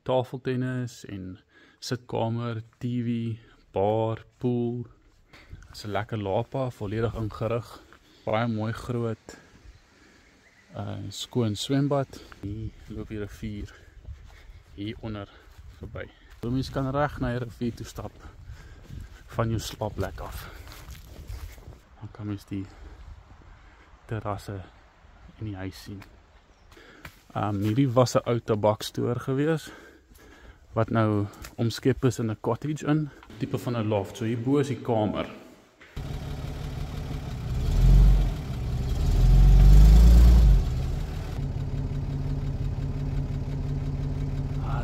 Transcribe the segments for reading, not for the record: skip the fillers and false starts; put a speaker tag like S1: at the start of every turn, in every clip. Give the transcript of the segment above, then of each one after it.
S1: tafeltennis en sitkamer, TV, bar, pool. Dit is 'n lekker lapa, volledig ingerig. Baie mooi groot skoon swembad. Hier loop die rivier hier onder verby. So mens kan reg na die rivier toe stap van jou slaapplek af. Dan kan mens die terrasse in die huis sien. Hierdie was 'n ou tabakstoor gewees wat nou omskep is in 'n cottage in, tipe van 'n loft. So hierbo is die kamer.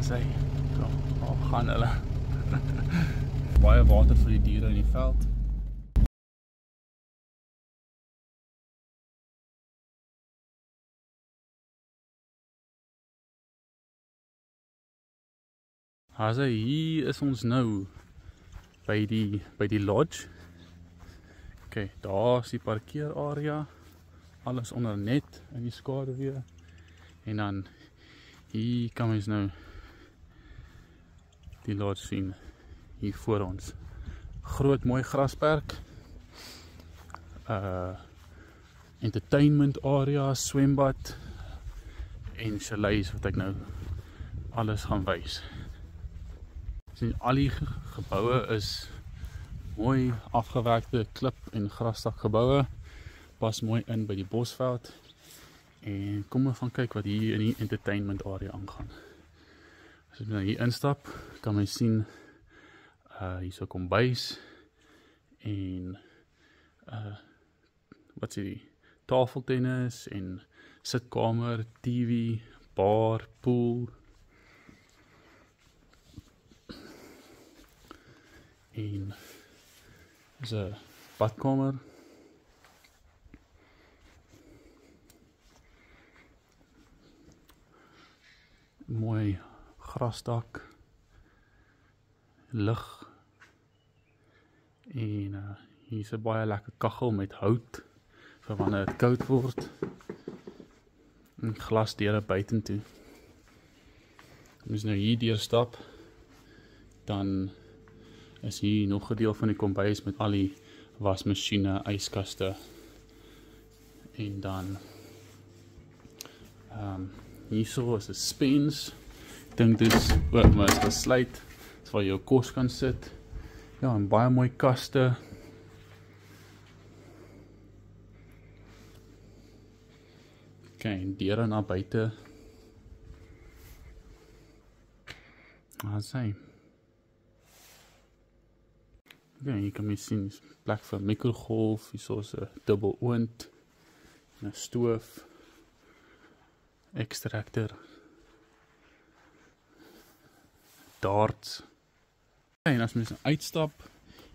S1: Sy, so, gaan hulle. Baie water vir die diere in die veld. Hier is ons nou by die lodge. Okay, daar is die parkeerarea. Alles onder net in die skaduwee. En dan hier kan mens nou die lodge sien hier voor ons. Groot mooi grasperk. Entertainment area, swembad en chalets wat ek nou alles gaan wys. Sien, al die geboue is mooi afgewerkte klip en grasdak geboue. Pas mooi in by die bosveld. En kom maar van kyk wat hier in die entertainment area aangaan. As ek nou hier instap, kan my sien hier is 'n kombuis en wat sê die tafeltennis en sitkamer, TV, bar, pool. En is 'n badkamer. Mooi grasdak, lig en hier is 'n baie lekker kaggel met hout vir wanneer dit koud word. En glasdeure buitentoe. As nou hier deur stap, dan is hier nog 'n deel van die kombuis met al die wasmasjiene, yskaste en dan hierso is 'n spens. Ek dink dit is gesluit, dis waar jy jou kos kan sit. Ja, en baie mooi kaste. Okay, en deure na buite. Sê. Okay, hier kan jy sien, is plek vir mikrogolf, hier is 'n dubbel oond, 'n stoof, extractor, darts. En as mens uitstap,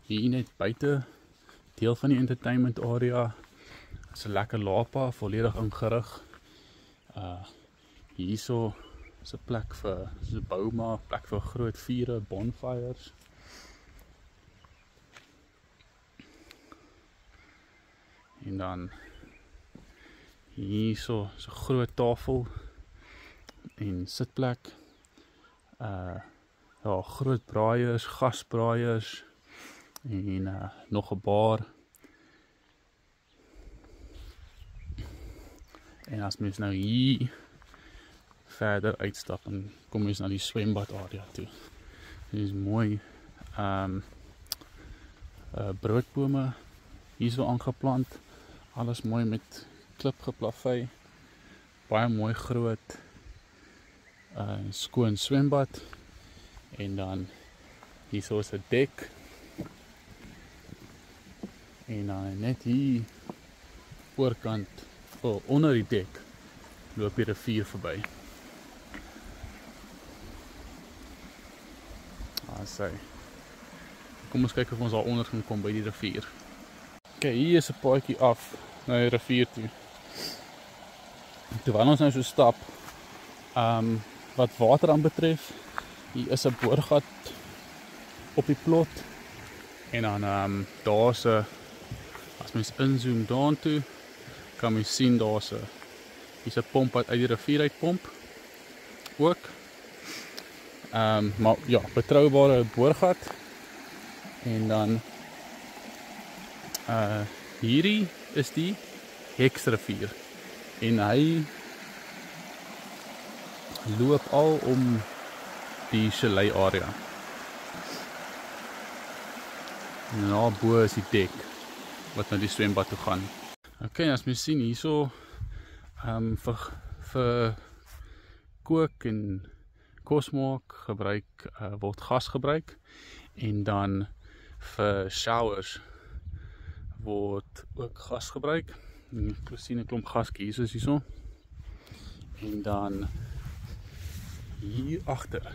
S1: hier net buite, deel van die entertainment area, is 'n lekker lapa, volledig ingerig. Hierso is 'n plek vir, is 'n bouma, plek vir groot vure, bonfires. En dan hierso is 'n groot tafel en sitplek. Ja, groot braaiers, gasbraaiers en nog 'n bar. En as mens nou hier verder uitstap en kom mens na die swembad area toe. Dit is mooi broodbome hierso aangeplant. Alles mooi met klip geplavei. Baie mooi groot skoon swembad. En dan hierso is 'n dek. En dan net hier oorkant, onder die dek, loop die rivier verby. Sê. Kom ons kyk of ons daar onder gaan kom by die rivier. Okay, hier is 'n paadjie af na die rivier toe. Terwyl ons nou so stap, wat water aan betref, hier is 'n boorgat op die plot. En dan daar's 'n, as mens inzoom daartoe, kan mens sien hier's 'n pomp wat uit die rivier uitpomp ook. Maar ja, betroubare boorgat. En dan hierdie is die Heksrivier. En hy loop al om die chalet area. En daarbo is die dek wat na die swembad toe gaan. Ok, as mens sien hierso vir kook en kosmaak gebruik word gas gebruik en dan vir showers word ook gas gebruik. Ek sien 'n klomp gaskies hierso. En dan hier agter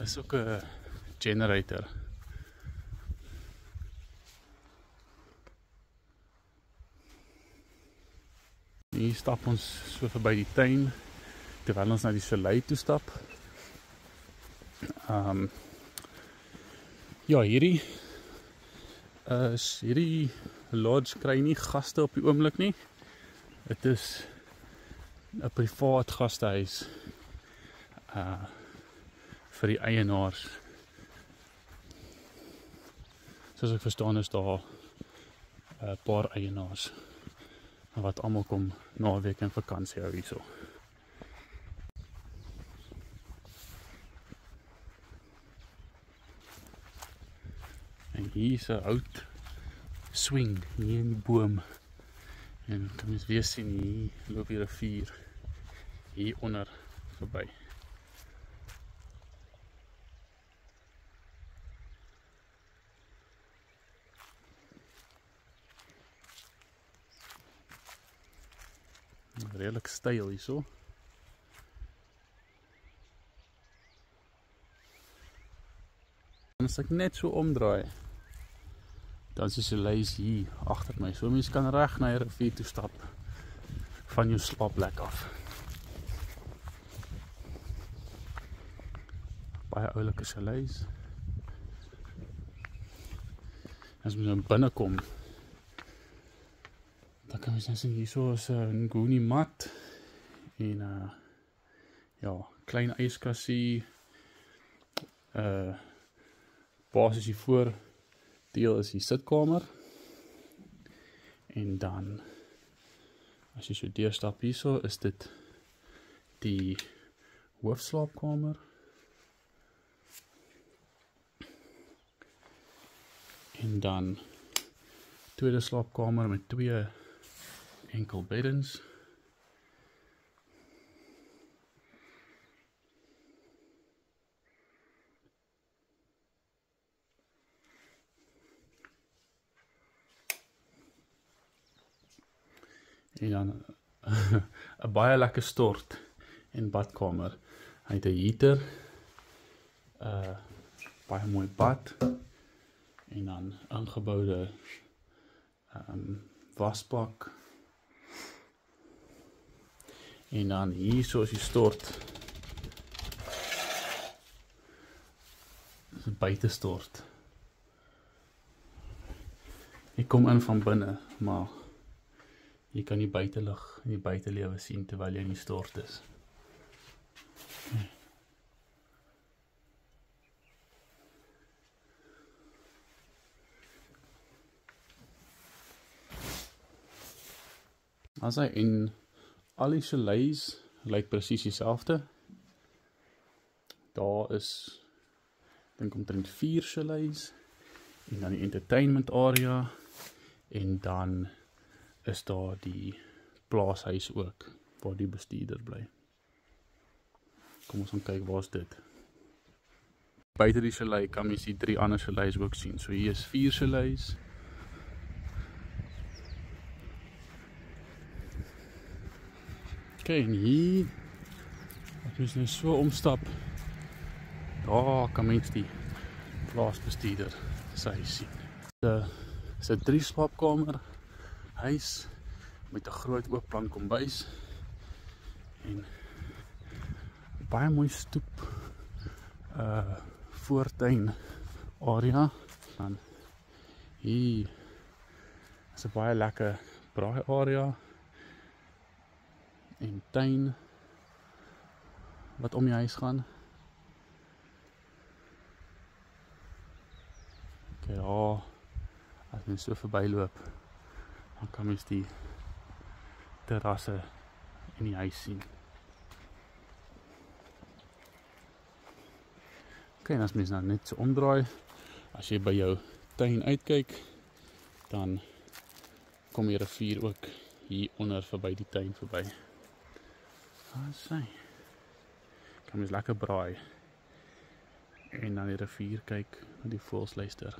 S1: is ook 'n generator. Hier stap ons so verby die tuin terwyl ons na die chalet toe stap. Ja, hierdie lodge kry nie gaste op die oomblik nie. Dit is 'n privaat gastehuis vir die eienaars. Soos ek verstaan is daar 'n paar eienaars wat almal kom naweek en vakansie hou hierso. En hier is 'n hout swing hier in die boom. En kan mens weer sien hier loop die rivier hier onder verby. Redelijk styl hierso. En as ek net so omdraai, dan is die chalet hier agter my. So mens kan reg na die rivier toe stap van jou slaapplek af. Baie oulike chalets. As mens nou binnekom, dan kan mens nou sien hierso is 'n Nguni mat en ja, klein yskassie. Basis die voordeel is die sitkamer. En dan as jy so deurstap hierso, is dit die hoofslaapkamer. En dan tweede slaapkamer met 2 enkel beddens. En dan 'n baie lekker stort en badkamer. Hy het 'n heater, baie mooi bad en dan ingeboude wasbak. En dan hier so is die stort. Dis 'n buitestort. Ek kom in van binne, maar jy kan die buitelug en die buitelewe sien terwyl jy in die stort is. As hy en al die chalets lyk presies dieselfde. Daar is, dink omtrent 4 chalets en dan die entertainment area en dan is daar die plaashuis ook waar die bestuurder bly. Kom ons gaan kyk, waar is dit? Buite die chalet kan mens die 3 ander chalets ook sien. So hier is 4 chalets. Ok, en hier, as mens nou so omstap, daar kan mens die plaasbestuurder sy sien. Dit is 'n 3 slaapkamer huis met 'n groot oop plan kombuis en baie mooi stoep voortuin area. Dan hier is 'n baie lekker braai area en tuin wat om die huis gaan. As mens so verbyloop, dan kan mens die terrasse en die huis sien. Ok, en as mens nou net so omdraai, as jy by jou tuin uitkyk, dan kom die rivier ook hier onder verby die tuin verby. Sy. Kan mens lekker braai en dan die rivier kyk en die voëls luister.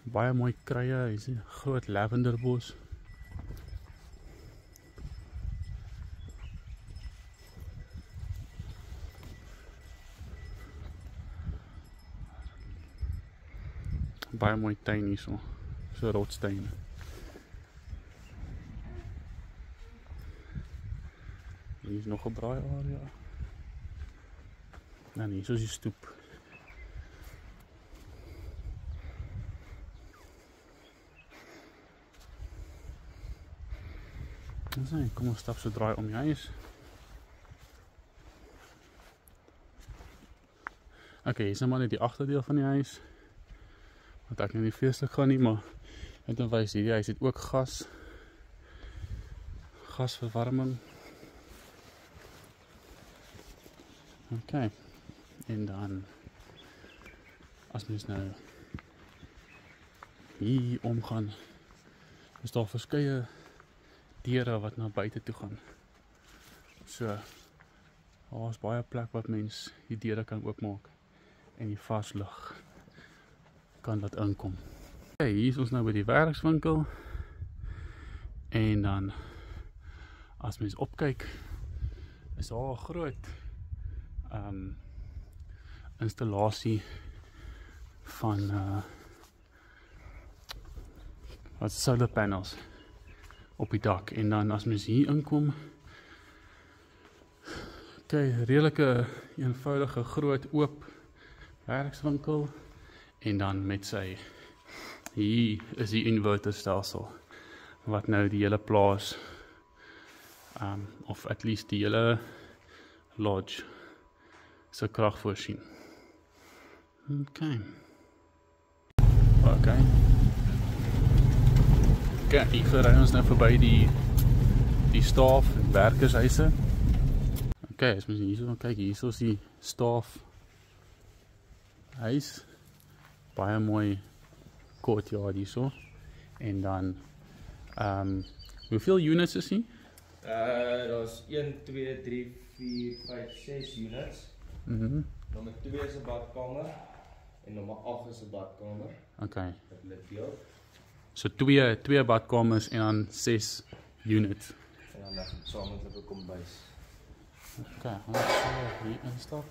S1: Baie mooi kruie, hier is 'n groot lavenderbos. Baie mooi tuin hier so rotstuin. Hier is nog 'n braai area. En hier is die stoep. Kom ons stap so draai om die huis. Ok, hier is nou maar net die agterdeel van die huis. Want ek nou nie feeslik gaan nie, maar net om wys hierdie huis het ook gasverwarming. Ok, en dan as mens nou hier omgaan, is daar verskeie deure wat na buite toe gaan. So, daar is baie plek wat mens die deure kan oopmaak en die vars lug kan dat inkom. Okay, hier is ons nou by die werkswinkel en dan as mens opkyk is daar 'n groot installasie van wat solar panels op die dak en dan as mens hier inkom, redelike eenvoudige groot oop werkswinkel en dan met sy hier is die inverterstelsel wat nou die hele plaas of at least die hele lodge se krag voorsien. Okay, hier ry ons nou verby die staaf en werkershuise. Okay, as mens hier so kyk, hier is die staaf huis. Baie mooi courtyard hier so. En dan hoeveel units is hier?
S2: Daar's 1, 2, 3, 4, 5, 6 units. Nommer 2 is 'n badkamer en nommer 8 is 'n badkamer.
S1: Okay.
S2: Wat hulle deel.
S1: So twee badkamers en dan 6 units.
S2: En dan nog saam met 'n kombuis.
S1: Okay, ons sal hier instap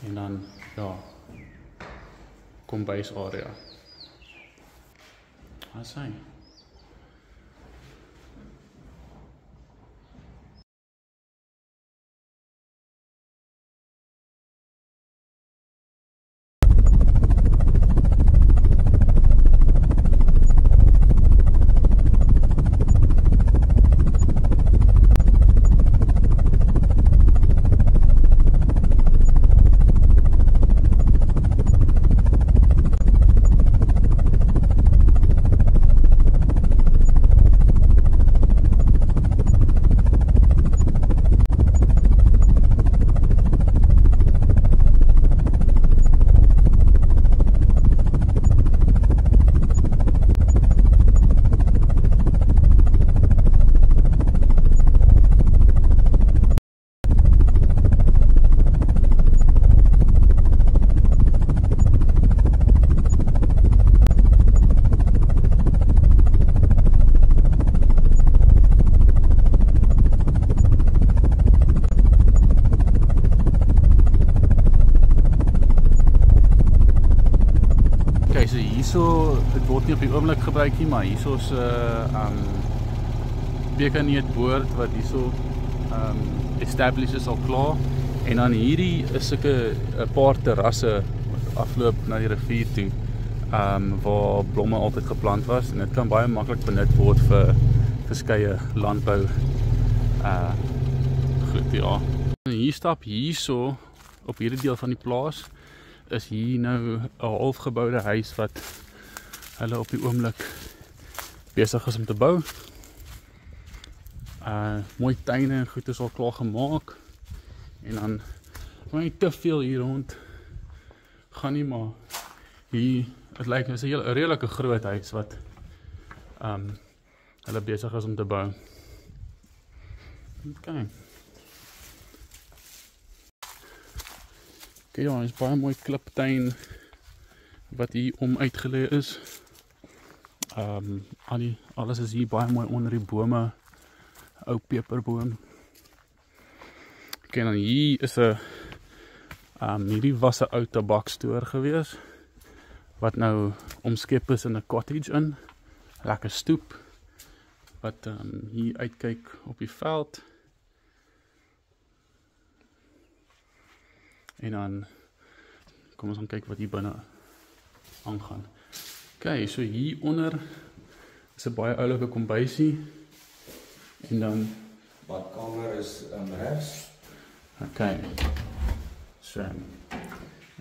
S1: en dan ja, kombuis area. Asai. Hierso, dit word nie op die oomblik gebruik nie, maar hierso is bekerneetboord wat hierso established is al klaar. En dan hierdie is sulke 'n paar terrasse wat afloop na die rivier toe, waar blomme altyd geplant was en dit kan baie maklik benut word vir verskeie landbou goed, ja. En hier stap hierso op hierdie deel van die plaas is hier nou 'n halfgeboude huis wat hulle op die oomblik besig is om te bou. Mooi tuine en goed is al klaar gemaak. En dan maar nie te veel hier rond gaan nie, maar hier, het lyk is 'n redelike groot huis wat hulle besig is om te bou. Okay. Okay, ja, is baie mooi kliptuin wat hier om uitgelê is. Alles is hier baie mooi onder die bome, ou peperboom. Okay, dan hier is 'n hierdie was 'n ou tabakstoor gewees wat nou omskep is in 'n cottage in. Lekker stoep wat hier uitkyk op die veld. En dan kom ons gaan kyk wat hier binne aangaan. Okay, so hier onder is 'n baie oulike kombuisie. En dan
S2: badkamer is regs.
S1: Okay. So.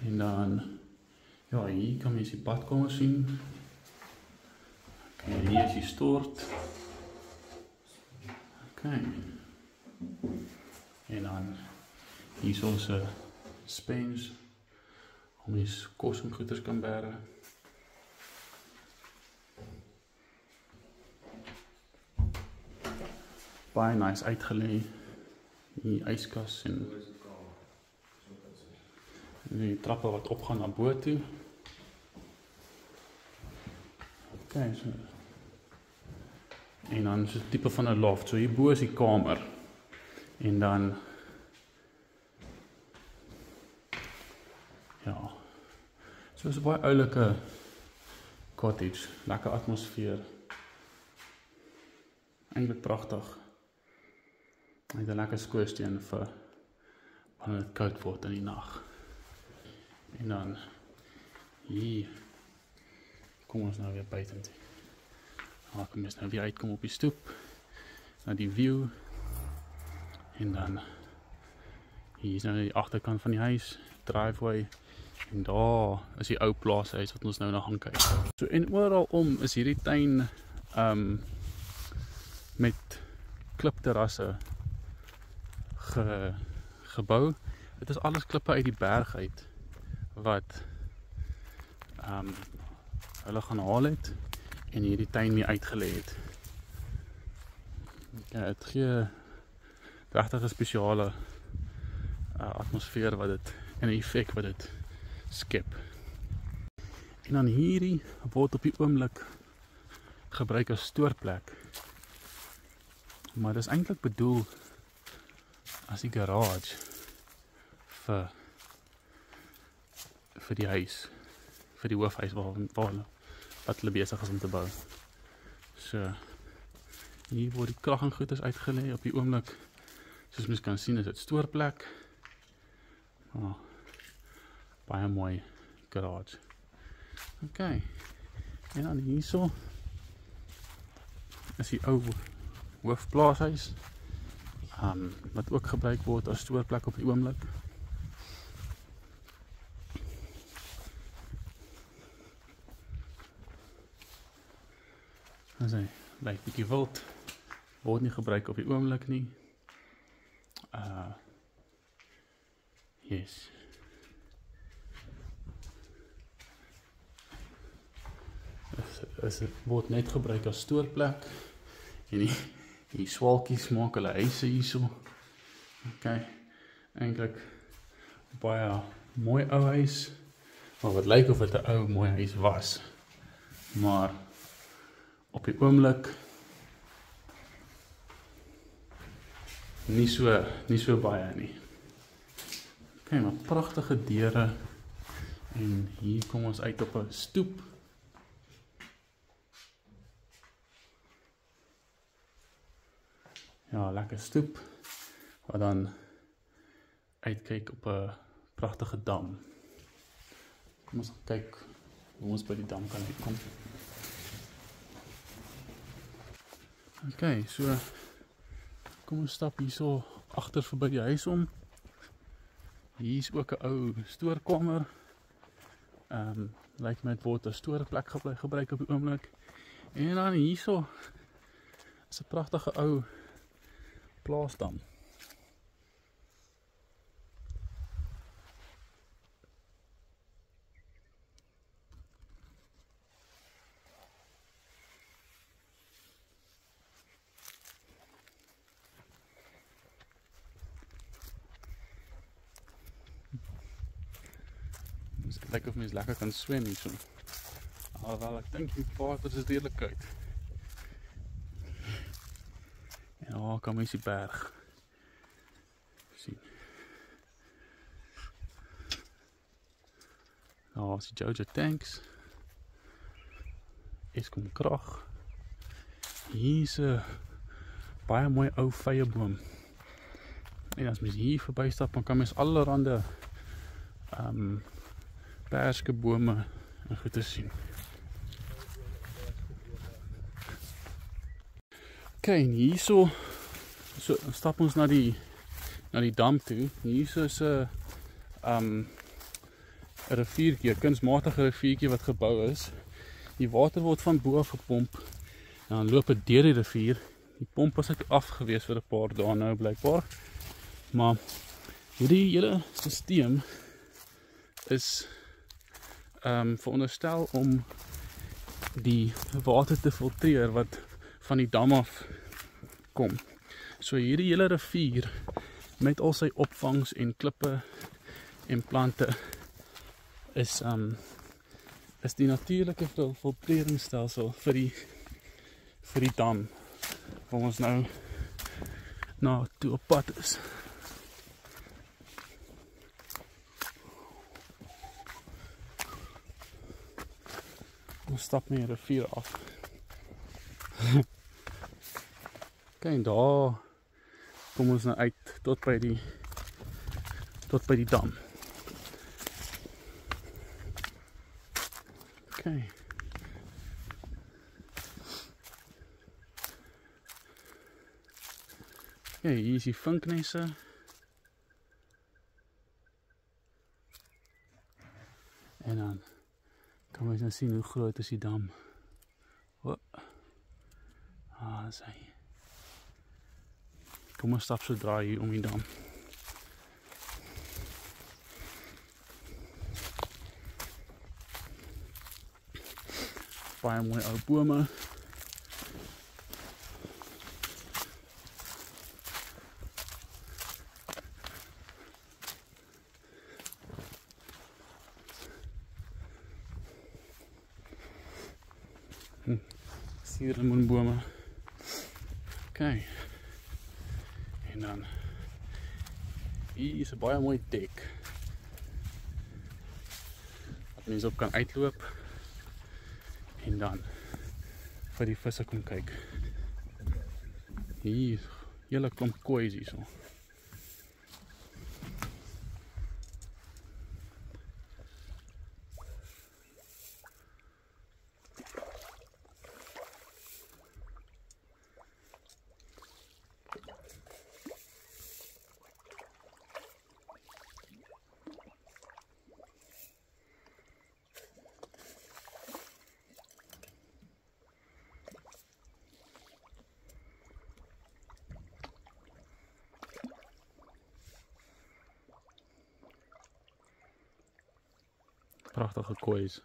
S1: En dan ja, hier kan jy die badkamer sien. Okay, hier is die stort. Okay. En dan hier is ons spens om die kos en goeders kan bære. Baie nice uitgelê. Die yskas en die trappe wat opgaan na bo toe. Okay, so. En dan is dit tipe van 'n loft. So hier bo is die kamer. En dan ja. So is 'n baie oulike cottage, lekker atmosfeer. Eintlik pragtig. Hy het 'n lekker skoorsteen vir wanneer dit koud word in die nag. En dan hier kom ons nou weer buitentoe. Kom ons nou weer uitkom op die stoep, na die view. En dan hier is nou die agterkant van die huis, driveway. En daar is die ou plaashuis wat ons nou na gaan kyk. So en oral om is hierdie tuin met klipterrasse gebou. Dit is alles klippe uit die berg uit wat hulle gaan haal het en hierdie tuin mee uitgelê het. Ja, het gee regtig 'n spesiale atmosfeer wat dit en 'n effek wat dit skep. En dan hierdie word op die oomblik gebruik as stoorplek. Maar dit is eintlik bedoel as die garage vir die huis, vir die hoofhuis wat hulle besig is om te bou. So hier word die krag en goeders uitgelê op die oomblik. Soos mens kan sien is dit stoorplek. Baie mooi garage. Okay. En dan hierso is die ou hoofplaashuis wat ook gebruik word as stoorplek op die oomblik. As hy lyk bietjie wild, word nie gebruik op die oomblik nie. Yes. Dit word net gebruik as stoorplek. En die swalkies maak hulle huise hierso. Okay. Eintlik baie mooi ou huis. Maar wat lyk of dit 'n ou mooi huis was. Maar op die oomblik nie so baie nie. Okay, maar pragtige deure. En hier kom ons uit op 'n stoep. Ja, lekker stoep. Wat dan uitkyk op 'n pragtige dam. Kom ons kyk hoe ons by die dam kan uitkom. Okay, so kom ons stap hierso agter verby die huis om. Hier is ook 'n ou stoorkamer Lyk my het word as storeplek gebruik op die oomblik. En dan hierso is 'n pragtige ou plaasdam. Het lyk of mens lekker kan swem hier so. Alhoewel ek dink die water is redelik koud. En daar kan mens die berg sien. Daar is die Jojo tanks. Eskom krag. Hier is 'n baie mooi ou vyeboom. En as mens hier verby stap, dan kan mens allerhande perskebome en goed te sien. Okay, en hierso stap ons na die dam toe. Hierso is 'n riviertjie, 'n kunsmatige riviertjie wat gebou is. Die water word van bo af gepomp en dan loop dit deur die rivier. Die pomp was net af gewees vir 'n paar dae nou blykbaar. Maar hierdie hele stelsel is veronderstel om die water te filtreer wat van die dam af kom. So hierdie hele rivier met al sy opvangs en klippe en plante is die natuurlike filtreringsstelsel vir die dam waar ons nou na toe op pad is. Ons stap met die rivier af. Okay, en daar kom ons nou uit tot by die dam. Okay. Okay, hier is die vinknesse. En dan kan ons nou sien hoe groot is die dam. Is hy. Kom ons stap so draai hier om die dam. Baie mooi ou bome. Suurlemoenbome. Okay. En dan hier is 'n baie mooi dek wat mense op kan uitloop en dan vir die visse kom kyk. Hier hele klomp koois hierso. Prachtige koois.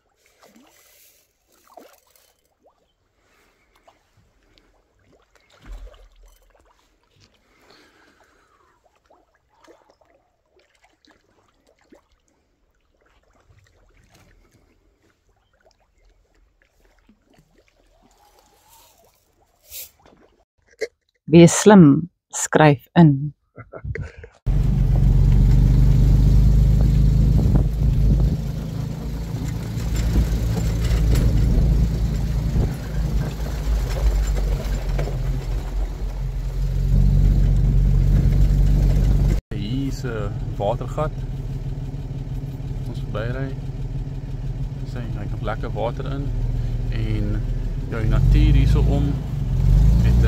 S3: Wees slim, skryf in.
S1: Watergat. Ons verbyry. Hy het nog lekker water in en die natuur hierso om met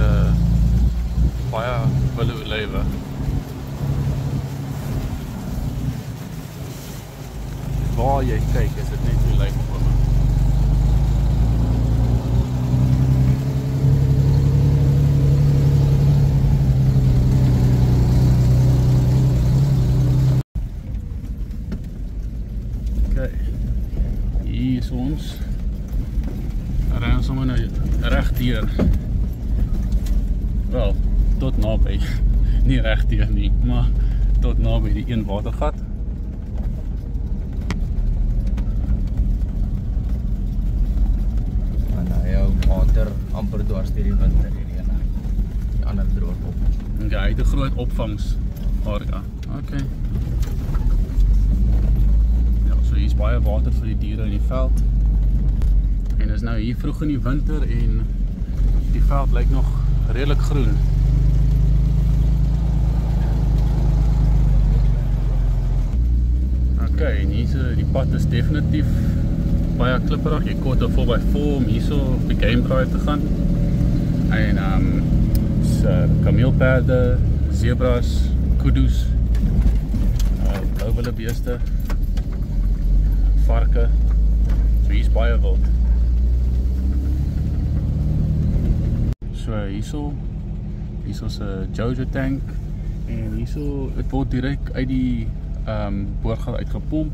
S1: baie wilde olywe. waar jy kyk, is dit net olyfbome. Okay, hier is ons. Ry ons sommer nou reg deur. Wel, tot naby. Nie reg deur nie, maar tot naby die een watergat.
S2: En hy hou water amper dwars deur die winter hierdie ene. Die ander droog op.
S1: Okay, hy het 'n groot opvangsarea. Okay. Ja, so hier is baie water vir die diere in die veld. En is nou hier vroeg in die winter en die veld lyk nog redelik groen. Okay, en hier die pad is definitief baie klipperig. Jy kort er voorbij voor om hier so op die game drive te gaan. En kameelperde, zebras, kudus, blauwwille beeste, varke. So hier is baie wild. So hierso is 'n Jojo tank en hierso dit word direk uit die boorgat uitgepomp.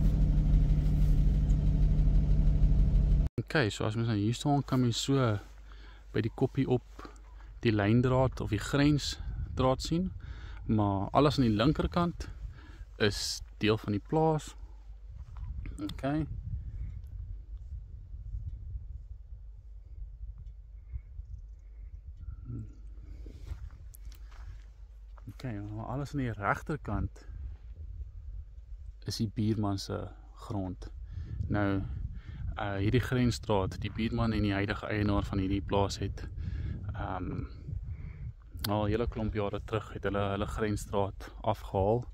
S1: Okay, so as mens nou hier staan kan mens so by die koppie op die lyndraad of die grensdraad sien, maar alles aan die linkerkant is deel van die plaas. Okay. Okay, maar alles aan die regterkant is die buurman se grond. Nou, hierdie grensstraat, die buurman en die huidige eienaar van hierdie plaas het al 'n hele klomp jare terug het hulle grensstraat afgehaal.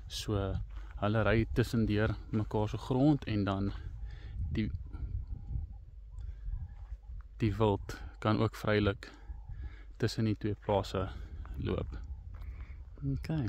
S1: So hulle ry tussendeur mekaar se grond en dan die wild kan ook vrylik tussen die twee plase loop. Okay.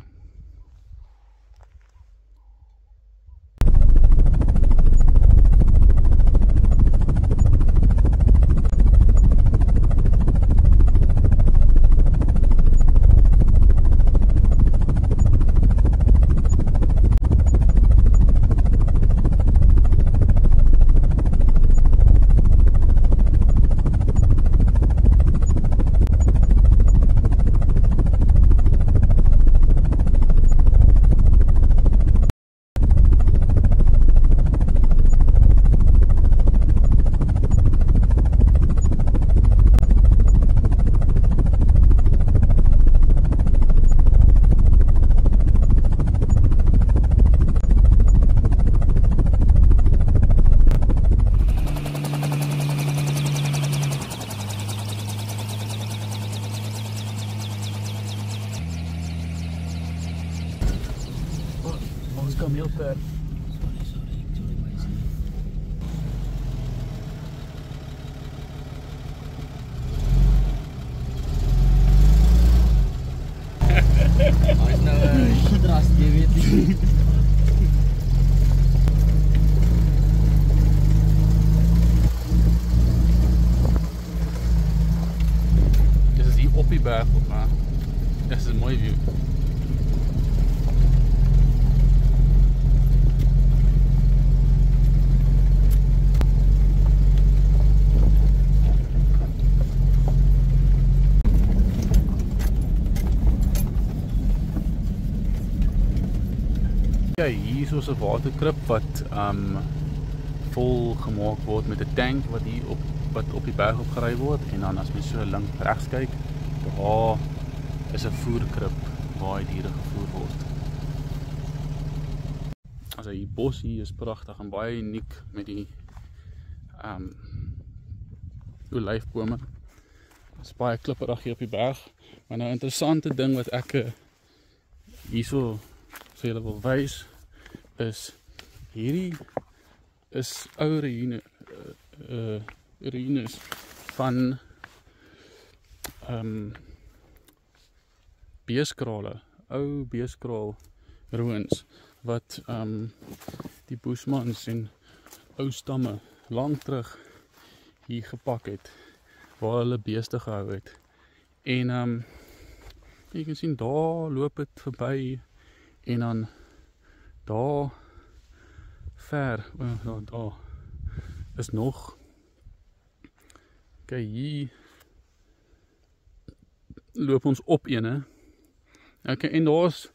S1: Ons kameelperd.
S2: Hy is nou 'n dras, jy weet nie.
S1: Dit is hier op die berg op, maar dit is 'n mooi view. Okay, hier is ons 'n waterkrib wat vol gemaak word met 'n tank wat op die berg opgery word en dan as mens so links regs kyk, daar is 'n voerkrib waar die diere gevoer word. Also die bos hier is pragtig en baie uniek met die olyfbome. Dit is baie klipperig hier op die berg, maar nou 'n interessante ding wat ek hierso vir julle wil wys is hierdie is ou ruïnes van beeskrale, ou beeskraal ruïnes wat die Boesmans en ou stamme lang terug hier gepak het, waar hulle beeste gehou het. En jy kan sien, daar loop het verby, en dan daar ver, daar is nog, kyk hier loop ons op ene. Okay, en daar's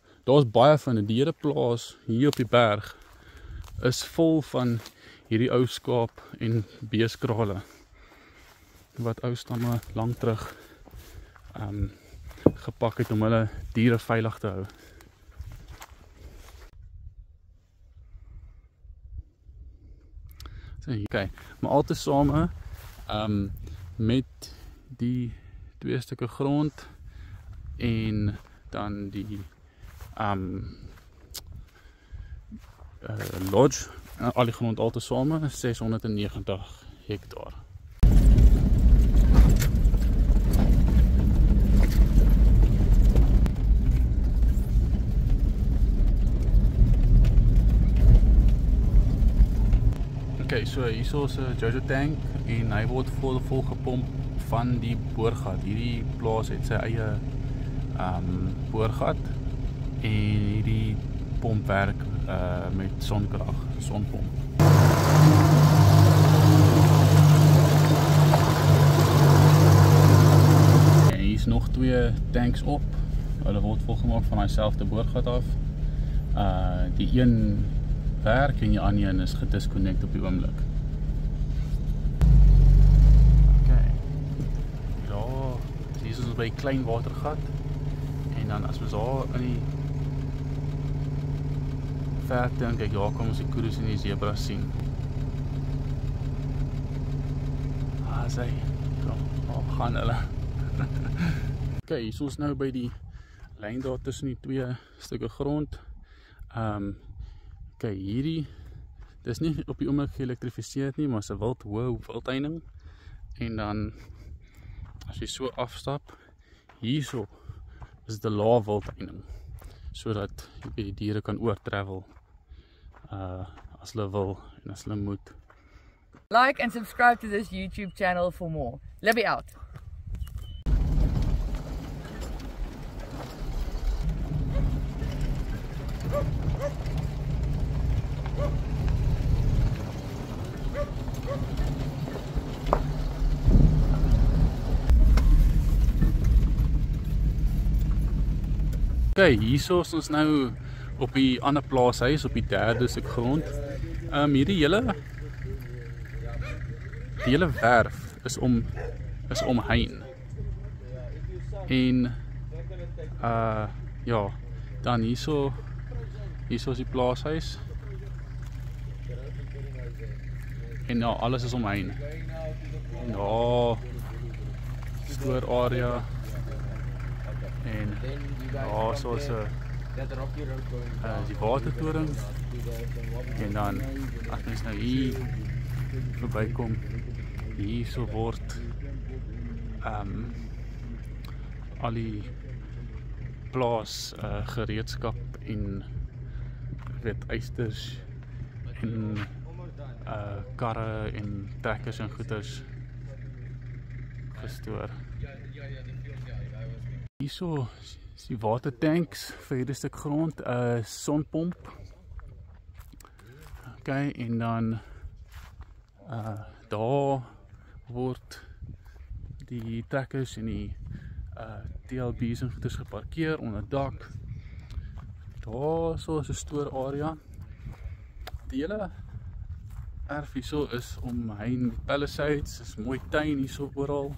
S1: baie van die hele plaas hier op die berg is vol van hierdie ou skaap en beeskrale wat ou stamme lang terug gepak het om hulle diere veilig te hou. So, okay, maar altesaame met die 2 stukke grond en dan die lodge, al die grond altesaame 690 hektaar. Okay, so hier is 'n Jojo tank en hy word vol gepomp van die boorgat. Hierdie plaas het sy eie boorgat en hierdie pomp werk met sonkrag, sonpomp. En hier is nog 2 tanks op. Hulle word volgemaak van dieselfde boorgat af. Die een werk en die ander een is gedisconnect op die oomblik. Okay. Ja, hier is ons by 'n klein watergat. En dan as ons daar in die verte en kyk, daar kom ons die koeries en die zebras sien. Sy, daar gaan hulle. Okay, hier is ons nou by die lyn daar tussen die 2 stukke grond. Okay, hierdie, dit is nie op die oomblik geelektrifiseerd nie, maar is 'n wildheining. En dan, as jy so afstap, hierso is die lae wildheining, sodat die diere kan oortravel as hulle wil en as hulle moet.
S4: Like and subscribe to this YouTube channel for more. Libby out.
S1: Okay, hierso is ons nou op die ander plaashuis, op die 3de stuk grond. Hierdie hele werf is omheind. En ja, dan hierso is die plaashuis. En ja, alles is omheind. En daar stoorarea. En ja, soos die watertoring. En dan as mens nou hier verbykom, hierso word al die plaas gereedskap en eisters en karre en trekkers en goeders gestoor. Hierso is die watertanks vir hierdie stuk grond, sonpomp. Okay, en dan daar word die trekkers en die TLB's en goeders geparkeer onder dak. Daar so is 'n stoorarea. Die hele erf hierso is omheind met palisades, is mooi tuin hierso oral.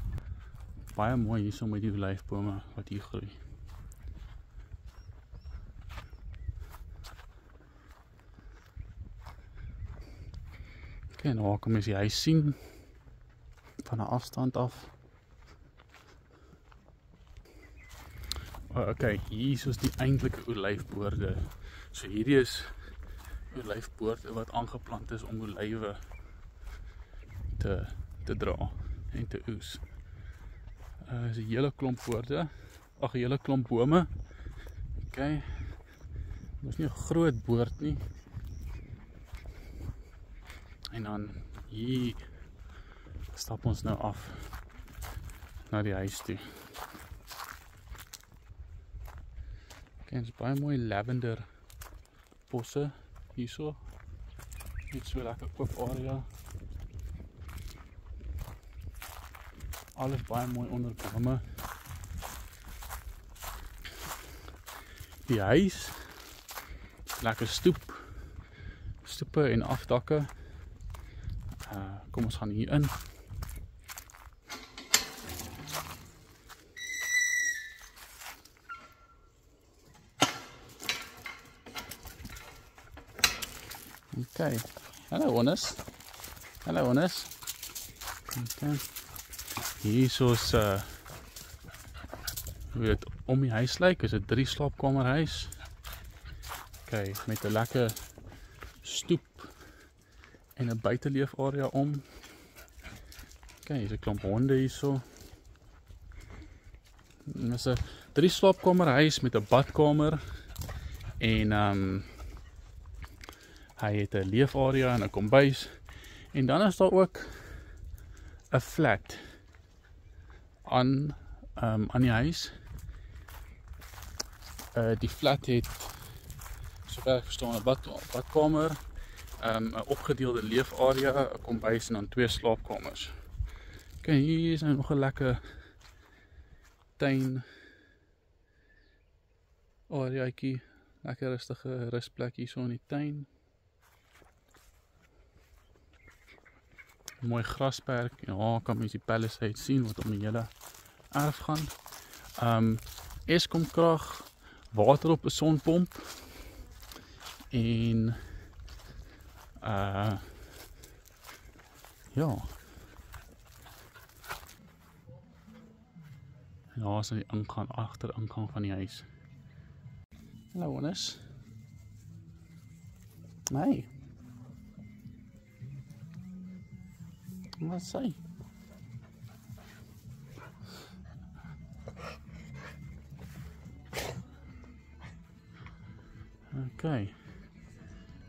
S1: Baie mooi hierso met die olyfbome wat hier groei. Okay, nou kom ons die huis sien van 'n afstand af. Okay, hier is die eintlike olyfboorde. So hierdie is olyfboorde wat aangeplant is om olywe te dra en te oes. Is 'n hele klomp boorde, 'n hele klomp bome. Okay. Dit is nie 'n groot boord nie. En dan hier stap ons nou af na die huis toe. Kijk, is baie mooi lavender bosse hierso. Net so lekker oop area. Alles baie mooi onder bome. Die huis, lekker stoepe en afdakke. Kom ons gaan hier in. Okay, hallo Honus. Hallo Honus. Okay. Hier soos hoe dit om die huis lyk, is 'n 3 slaapkamer huis. Okay, met 'n lekker stoep en 'n buiteleefarea om. Okay, hier's 'n klomp honde hierso. Dit is 'n 3 slaapkamer huis met 'n badkamer en hy het 'n leefarea en 'n kombuis. En dan is daar ook 'n flat aan die huis. Die flat het, sover ek verstaan, 'n badkamer, 'n opgedeelde leefarea, 'n kombuis en dan 2 slaapkamers. Okay, hier is nou nog 'n lekker tuin areaatjie, lekker rustige rusplek hier so in die tuin. Mooi grasperk, ja, kan mens die palisade sien wat om die hele erf gaan. Eskom krag, water op 'n sonpomp en ja. En daar is die ingang, agter ingang van die huis. Hallo Honus. Nee. Wat sê? Okay.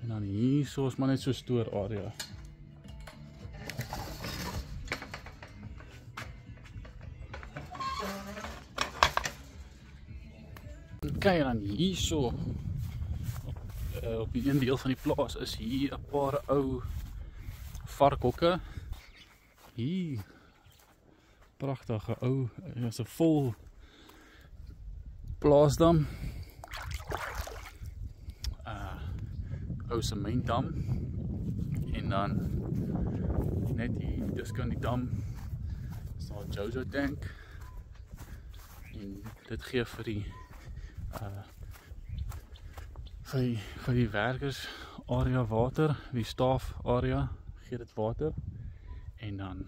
S1: En dan hier so is maar net so stoorarea. Okay, en dan hier so op die een deel van die plaas is hier 'n paar ou varkhokke. Hier pragtige ou, is 'n vol plaasdam. Ou sementdam. En dan net hier tussen die dam is daar 'n Jojo tank. En dit gee vir die werkers area water, die staf area gee dit water. En dan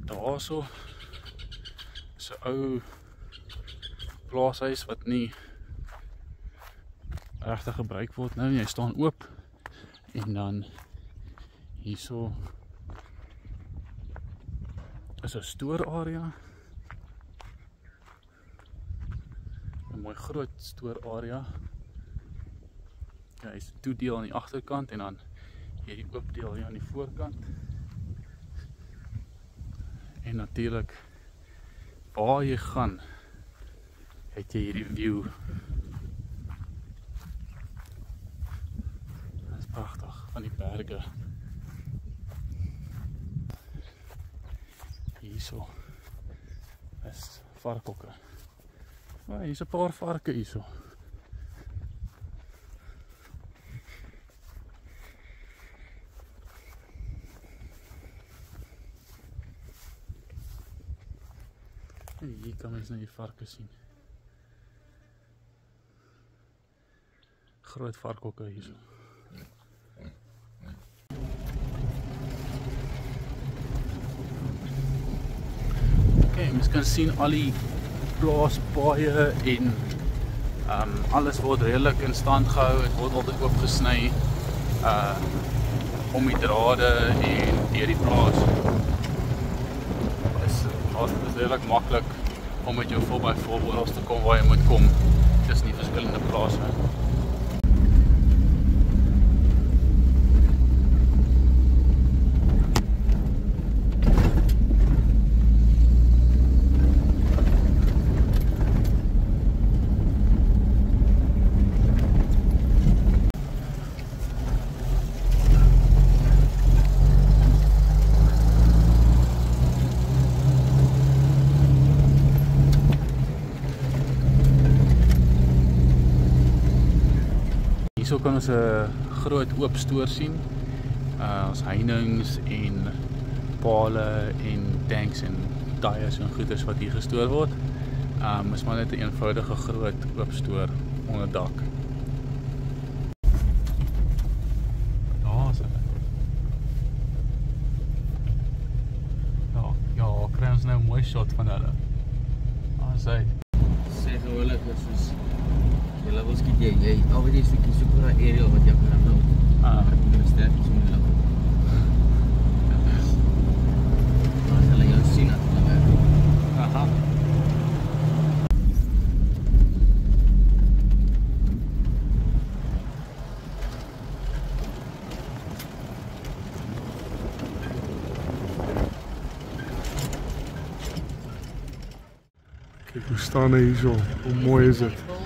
S1: daarso is 'n ou plaashuis wat nie regtig gebruik word nou, hy staan oop. En dan hierso is 'n stoorarea. 'n mooi groot stoorarea. Ja, hy is 'n toedeel aan die agterkant en dan hierdie oop deel hier aan die voorkant. En natuurlik waar jy gaan, het jy hierdie view. Dit is pragtig van die berge. Hierso is varkhokke. Hier is 'n paar varke hierso. En hier kan mens nou die varke sien. Groot varkhokke hierso. Okay, mens kan sien al die plaaspaaie en alles word redelik in stand gehou. Het word altyd oopgesny om die drade en deur die plaas. Dit is redelik maklik om met jou 4x4 oral te kom waar jy moet kom tussen die verskillende plase. Hierso kan ons 'n groot oop stoor sien. Ons heininge en pale en tanks en tyres en goeders wat hier gestoor word. Is maar net 'n eenvoudige groot oop stoor onder dak. Daar is hy. Ja, kry ons nou 'n mooi shot van hulle. Daar is hy.
S2: Sê gewoonlik is soos julle wil skiet jy al wat jy stukkie soek vir 'n aerial wat jy kan nou. Jy sterk is om die lug. As hulle jou sien dat hulle werk.
S1: Aha.
S5: Kijk, we staan hier zo. Hoe mooi is het?